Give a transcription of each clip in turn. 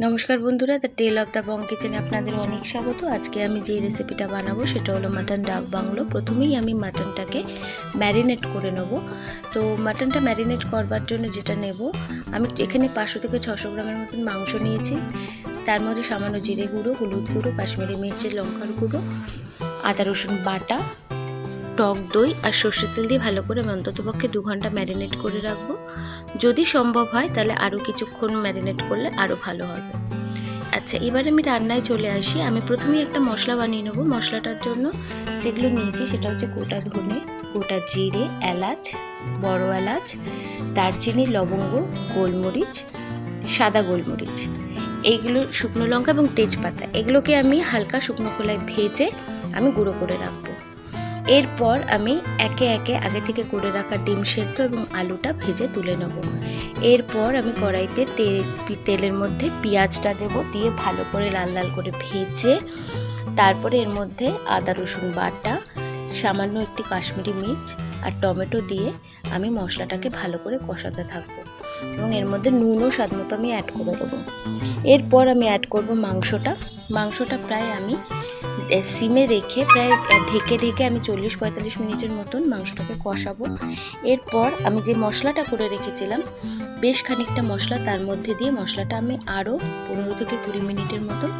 নমস্কার বন্ধুরা, the tell of the Bong কিচেনে আপনাদের অনেক স্বাগত। আজকে আমি যে রেসিপিটা বানাবো সেটা হলো মাটন ডাক বাংলো। প্রথমেই আমি মাটনটাকে ম্যারিনেট করে নেব। তো মাটনটা ম্যারিনেট করবার জন্য যেটা নেব, আমি এখানে 500 থেকে 600 গ্রামের মতন মাংস নিয়েছি। তার মধ্যে সামান্য জিরে গুঁড়ো, হলুদ গুঁড়ো, কাশ্মীরি মির্চের লঙ্কার গুঁড়ো, আদা রসুন বাটা, টক দই আর সর্ষের তেল দিয়ে ভালো করে আমি অন্ততপক্ষে 2 ঘন্টা ম্যারিনেট করে রাখবো। যদি সম্ভব হয় তাহলে আরও কিছুক্ষণ ম্যারিনেট করলে আরও ভালো হবে। আচ্ছা, এবার আমি রান্নায় চলে আসি। আমি প্রথমেই একটা মশলা বানিয়ে নেবো। মশলাটার জন্য যেগুলো নিয়েছি সেটা হচ্ছে গোটা ধনে, গোটা জিরে, এলাচ, বড় এলাচ, দারচিনি, লবঙ্গ, গোলমরিচ, সাদা গোলমরিচ, এইগুলো, শুকনো লঙ্কা এবং তেজপাতা, এগুলোকে আমি হালকা শুকনো খোলায় ভেজে আমি গুঁড়ো করে রাখবো। এরপর আমি একে একে আগে থেকে করে রাখা ডিম সেদ্ধ এবং আলুটা ভেজে তুলে নেব। এরপর আমি কড়াইতে তেলের মধ্যে পেঁয়াজটা দেব, দিয়ে ভালো করে লাল লাল করে ভেজে তারপরে এর মধ্যে আদা রসুন বাটা, সামান্য একটি কাশ্মীরি মির্চ আর টমেটো দিয়ে আমি মশলাটাকে ভালো করে কষাতে থাকবো এবং এর মধ্যে নুনও স্বাদ মতো আমি অ্যাড করে দেবো। এরপর আমি অ্যাড করব মাংসটা প্রায় আমি সিমে রেখে প্রায় ঢেকে আমি 40-45 মিনিটের মতন মাংসটাকে কষাবো। এরপর আমি যে মশলাটা করে রেখেছিলাম, বেশ খানিকটা মশলা তার মধ্যে দিয়ে মশলাটা আমি আরও 15 থেকে 20 মিনিটের মতন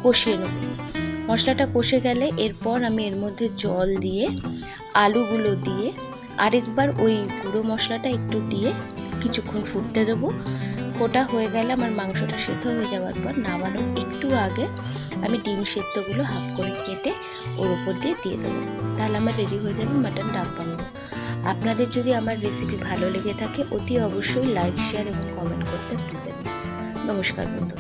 কষিয়ে নেব। মশলাটা কষে গেলে এরপর আমি এর মধ্যে জল দিয়ে আলুগুলো দিয়ে আরেকবার ওই গুঁড়ো মশলাটা একটু দিয়ে কিছুক্ষণ ফুটতে দেবো। ফোটা হয়ে গেলে আমার মাংসটা সেদ্ধ হয়ে যাওয়ার পর নামানোর একটু আগে আমি ডিম সেদ্ধগুলো হাফ করে কেটে ওর উপর দিয়ে দেবো। তাহলে আমার রেডি হয়ে যাবে মাটন ডাক বাংলো। আপনাদের যদি আমার রেসিপি ভালো লেগে থাকে অতি অবশ্যই লাইক, শেয়ার এবং কমেন্ট করতে ভুলবেন না। নমস্কার বন্ধু।